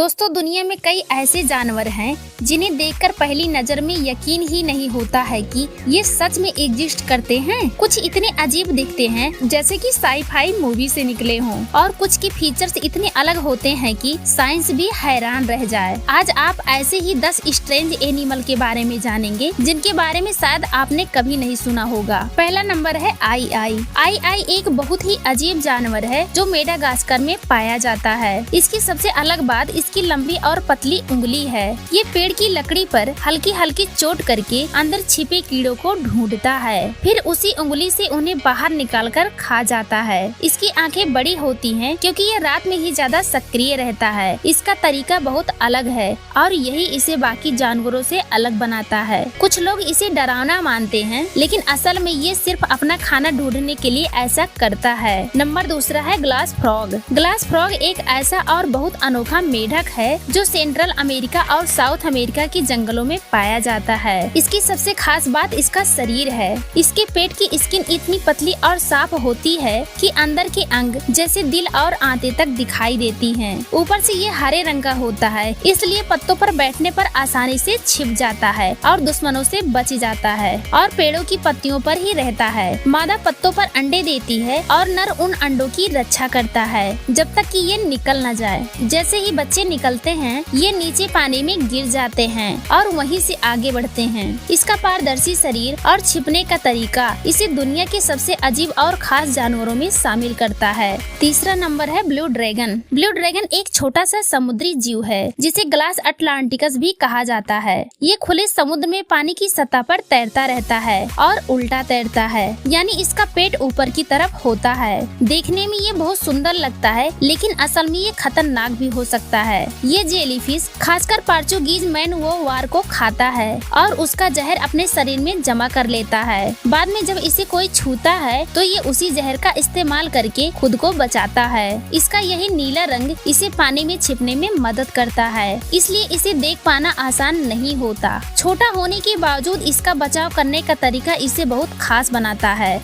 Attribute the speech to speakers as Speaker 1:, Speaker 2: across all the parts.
Speaker 1: दोस्तों, दुनिया में कई ऐसे जानवर हैं जिन्हें देखकर पहली नजर में यकीन ही नहीं होता है कि ये सच में एग्जिस्ट करते हैं। कुछ इतने अजीब दिखते हैं जैसे कि साई-फाई मूवी से निकले हों, और कुछ की फीचर्स इतने अलग होते हैं कि साइंस भी हैरान रह जाए। आज आप ऐसे ही 10 स्ट्रेंज एनिमल के बारे में जानेंगे जिनके बारे में शायद आपने कभी नहीं सुना होगा। पहला नंबर है आई एक बहुत ही अजीब जानवर है जो मेडागास्कर में पाया जाता है। इसकी सबसे अलग बात इसकी लंबी और पतली उंगली है। ये पेड़ की लकड़ी पर हल्की हल्की चोट करके अंदर छिपे कीड़ों को ढूंढता है, फिर उसी उंगली से उन्हें बाहर निकालकर खा जाता है। इसकी आंखें बड़ी होती हैं क्योंकि ये रात में ही ज्यादा सक्रिय रहता है। इसका तरीका बहुत अलग है और यही इसे बाकी जानवरों से अलग बनाता है। कुछ लोग इसे डरावना मानते हैं, लेकिन असल में ये सिर्फ अपना खाना ढूंढने के लिए ऐसा करता है। नंबर दूसरा है ग्लास फ्रॉग। ग्लास फ्रॉग एक ऐसा और बहुत अनोखा मेढक है जो सेंट्रल अमेरिका और साउथ अमेरिका के जंगलों में पाया जाता है। इसकी सबसे खास बात इसका शरीर है। इसके पेट की स्किन इतनी पतली और साफ होती है कि अंदर के अंग जैसे दिल और आंतें तक दिखाई देती हैं। ऊपर से ये हरे रंग का होता है, इसलिए पत्तों पर बैठने पर आसानी से छिप जाता है और दुश्मनों से बच जाता है और पेड़ों की पत्तियों पर ही रहता है। मादा पत्तों पर अंडे देती है और नर उन अंडों की रक्षा करता है जब तक कि ये निकल न जाए। जैसे ही बच्चे निकलते हैं ये नीचे पानी में गिर जाते हैं और वहीं से आगे बढ़ते हैं। इसका पारदर्शी शरीर और छिपने का तरीका इसे दुनिया के सबसे अजीब और खास जानवरों में शामिल करता है। तीसरा नंबर है ब्लू ड्रैगन। ब्लू ड्रैगन एक छोटा सा समुद्री जीव है जिसे ग्लास अटलांटिकस भी कहा जाता है। ये खुले समुद्र में पानी की सतह पर तैरता रहता है और उल्टा तैरता है, यानी इसका पेट ऊपर की तरफ होता है। देखने में ये बहुत सुंदर लगता है, लेकिन असल में ये खतरनाक भी हो सकता है। ये जेलीफिश खासकर पोर्चुगीज मैनवोवार को खाता है और उसका जहर अपने शरीर में जमा कर लेता है। बाद में जब इसे कोई छूता है तो ये उसी जहर का इस्तेमाल करके खुद को बचाता है। इसका यही नीला रंग इसे पानी में छिपने में मदद करता है, इसलिए इसे देख पाना आसान नहीं होता। छोटा होने के बावजूद इसका बचाव करने का तरीका इसे बहुत खास बनाता है।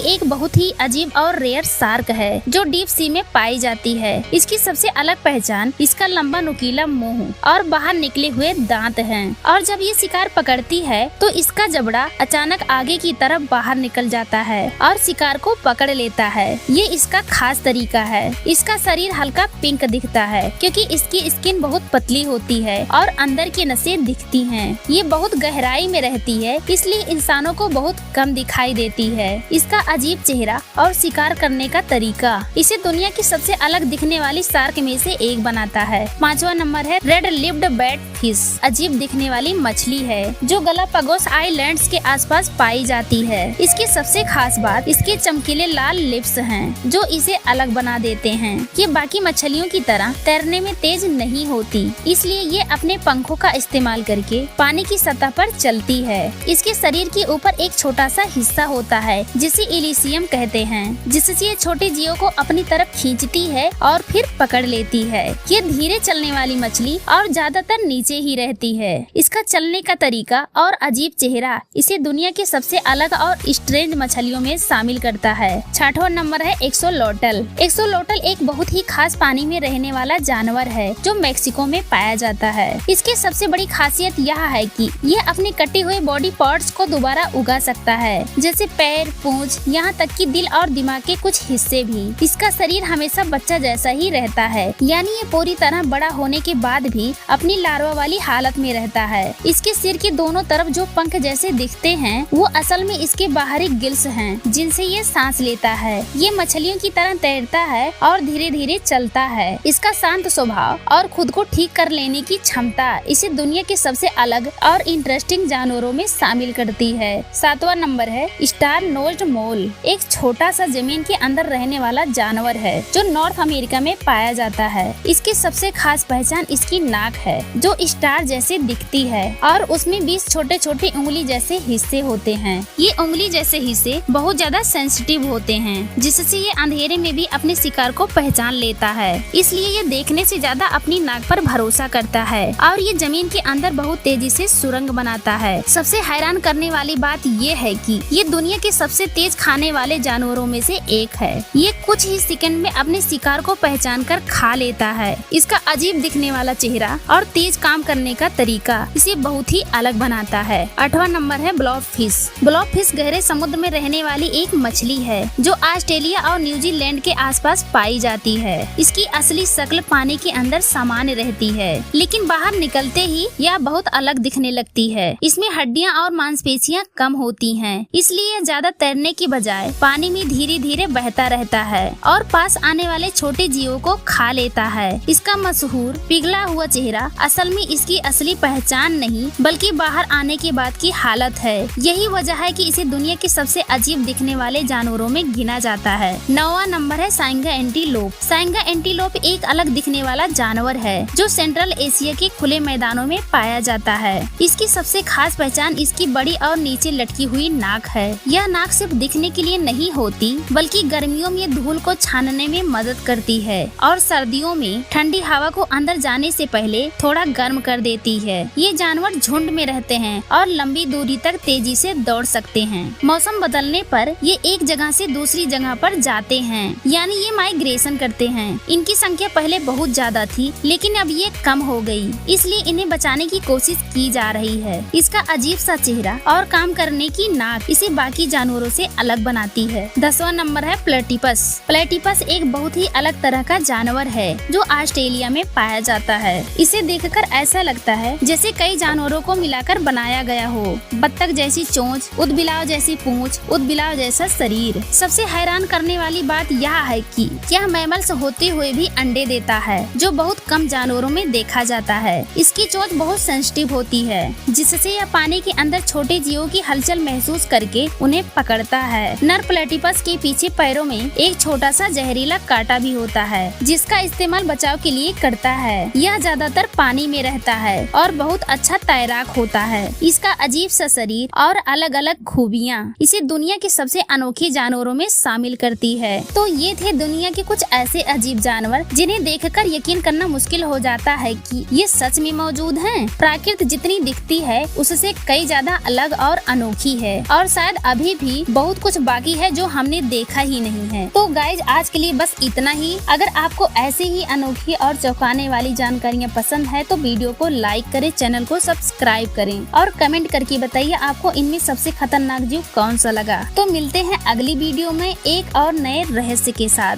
Speaker 1: एक बहुत ही अजीब और रेयर शार्क है जो डीप सी में पाई जाती है। इसकी सबसे अलग पहचान इसका लंबा नुकीला मुंह और बाहर निकले हुए दांत हैं, और जब ये शिकार पकड़ती है तो इसका जबड़ा अचानक आगे की तरफ बाहर निकल जाता है और शिकार को पकड़ लेता है। ये इसका खास तरीका है। इसका शरीर हल्का पिंक दिखता है क्योंकि इसकी स्किन बहुत पतली होती है और अंदर की नसें दिखती हैं। ये बहुत गहराई में रहती है, इसलिए इंसानों को बहुत कम दिखाई देती है। इसका अजीब चेहरा और शिकार करने का तरीका इसे दुनिया की सबसे अलग दिखने वाली शार्क में से एक बनाता है। पांचवा नंबर है रेड लिप्ड बैट फिश। अजीब दिखने वाली मछली है जो गलापागोस आइलैंड्स के आसपास पाई जाती है। इसकी सबसे खास बात इसके चमकीले लाल लिप्स हैं जो इसे अलग बना देते हैं। ये बाकी मछलियों की तरह तैरने में तेज नहीं होती, इसलिए ये अपने पंखों का इस्तेमाल करके पानी की सतह पर चलती है। इसके शरीर के ऊपर एक छोटा सा हिस्सा होता है जिसे इलिसियम कहते हैं, जिससे ये छोटे जीवों को अपनी तरफ खींचती है और फिर पकड़ लेती है। ये धीरे चलने वाली मछली और ज्यादातर नीचे ही रहती है। इसका चलने का तरीका और अजीब चेहरा इसे दुनिया के सबसे अलग और स्ट्रेंज मछलियों में शामिल करता है। छठवां नंबर है एक्सोलोटल। एक्सोलोटल एक बहुत ही खास पानी में रहने वाला जानवर है जो मेक्सिको में पाया जाता है। इसकी सबसे बड़ी खासियत यह है कि यह अपने कटे हुए बॉडी पार्ट्स को दोबारा उगा सकता है, जैसे पैर, पूंछ, यहाँ तक कि दिल और दिमाग के कुछ हिस्से भी। इसका शरीर हमेशा बच्चा जैसा ही रहता है, यानी ये पूरी तरह बड़ा होने के बाद भी अपनी लार्वा वाली हालत में रहता है। इसके सिर के दोनों तरफ जो पंख जैसे दिखते हैं वो असल में इसके बाहरी गिल्स हैं जिनसे ये सांस लेता है। ये मछलियों की तरह तैरता है और धीरे धीरे चलता है। इसका शांत स्वभाव और खुद को ठीक कर लेने की क्षमता इसे दुनिया के सबसे अलग और इंटरेस्टिंग जानवरों में शामिल करती है। सातवां नंबर है स्टार नोज्ड मोल। एक छोटा सा जमीन के अंदर रहने वाला जानवर है जो नॉर्थ अमेरिका में पाया जाता है। इसकी सबसे खास पहचान इसकी नाक है जो स्टार जैसे दिखती है और उसमें 20 छोटे छोटे उंगली जैसे हिस्से होते हैं। ये उंगली जैसे हिस्से बहुत ज्यादा सेंसिटिव होते हैं, जिससे ये अंधेरे में भी अपने शिकार को पहचान लेता है। इसलिए ये देखने से ज्यादा अपनी नाक पर भरोसा करता है और ये जमीन के अंदर बहुत तेजी से सुरंग बनाता है। सबसे हैरान करने वाली बात ये है कि ये दुनिया के सबसे तेज खाने वाले जानवरों में से एक है। ये कुछ ही सेकंड में अपने शिकार को पहचान कर खा लेता है। इसका अजीब दिखने वाला चेहरा और तेज काम करने का तरीका इसे बहुत ही अलग बनाता है। 8वां नंबर है ब्लॉब फिश। ब्लॉब फिश गहरे समुद्र में रहने वाली एक मछली है जो ऑस्ट्रेलिया और न्यूजीलैंड के आसपास पाई जाती है। इसकी असली शक्ल पानी के अंदर सामान्य रहती है, लेकिन बाहर निकलते ही यह बहुत अलग दिखने लगती है। इसमें हड्डियां और मांसपेशियां कम होती हैं, इसलिए ज्यादा तैरने की बजाय पानी में धीरे धीरे बहता रहता है और पास आने वाले छोटे जीवों को खा लेता है। इसका मशहूर पिघला हुआ चेहरा असल में इसकी असली पहचान नहीं बल्कि बाहर आने के बाद की हालत है। यही वजह है कि इसे दुनिया के सबसे अजीब दिखने वाले जानवरों में गिना जाता है। 9वां नंबर है साइंगा एंटीलोप। साइंगा एंटीलोप एक अलग दिखने वाला जानवर है जो सेंट्रल एशिया के खुले मैदानों में पाया जाता है। इसकी सबसे खास पहचान इसकी बड़ी और नीचे लटकी हुई नाक है। यह नाक सिर्फ दिखने के लिए नहीं होती बल्कि गर्मियों में धूल को छानने में मदद करती है और सर्दियों में ठंडी हवा को अंदर जाने से पहले थोड़ा गर्म कर देती है। ये जानवर झुंड में रहते हैं और लंबी दूरी तक तेजी से दौड़ सकते हैं। मौसम बदलने पर ये एक जगह से दूसरी जगह पर जाते हैं, यानी ये माइग्रेशन करते हैं। इनकी संख्या पहले बहुत ज्यादा थी लेकिन अब ये कम हो गई, इसलिए इन्हें बचाने की कोशिश की जा रही है। इसका अजीब सा चेहरा और काम करने की नाक इसे बाकी जानवरों से अलग बनाती है। 10वां नंबर है प्लेटिपस। प्लेटिपस एक बहुत ही अलग तरह का जानवर है जो ऑस्ट्रेलिया में पाया जाता है। इसे देखकर ऐसा लगता है जैसे कई जानवरों को मिलाकर बनाया गया हो। बत्तख जैसी चोंच, ऊदबिलाव जैसी पूंछ, ऊदबिलाव जैसा शरीर। सबसे हैरान करने वाली बात यह है कि यह मैमल्स होते हुए भी अंडे देता है जो बहुत कम जानवरों में देखा जाता है। इसकी चोंच बहुत सेंसिटिव होती है जिससे यह पानी के अंदर छोटे जीवों की हलचल महसूस करके उन्हें पकड़ता है। नर प्लेटिपस के पीछे पैरों में एक छोटा सा जहरीला कांटा भी होता है जिसका इस्तेमाल बचाव के लिए करता है। यह ज्यादातर पानी में रहता है और बहुत अच्छा तैराक होता है। इसका अजीब सा शरीर और अलग अलग खूबियाँ इसे दुनिया के सबसे अनोखे जानवरों में शामिल करती है। तो ये थे दुनिया के कुछ ऐसे अजीब जानवर जिन्हें देखकर यकीन करना मुश्किल हो जाता है कि ये सच में मौजूद हैं। प्रकृति जितनी दिखती है उससे कई ज्यादा अलग और अनोखी है और शायद अभी भी बहुत कुछ बाकी है जो हमने देखा ही नहीं है। तो गाइज आज के लिए बस इतना ही। अगर आपको ऐसे ही अनोखी और चौंकाने वाली जानकारियाँ पसंद है तो वीडियो को लाइक करें, चैनल को सब्सक्राइब करें और कमेंट करके बताइए आपको इनमें सबसे खतरनाक जीव कौन सा लगा। तो मिलते हैं अगली वीडियो में एक और नए रहस्य के साथ।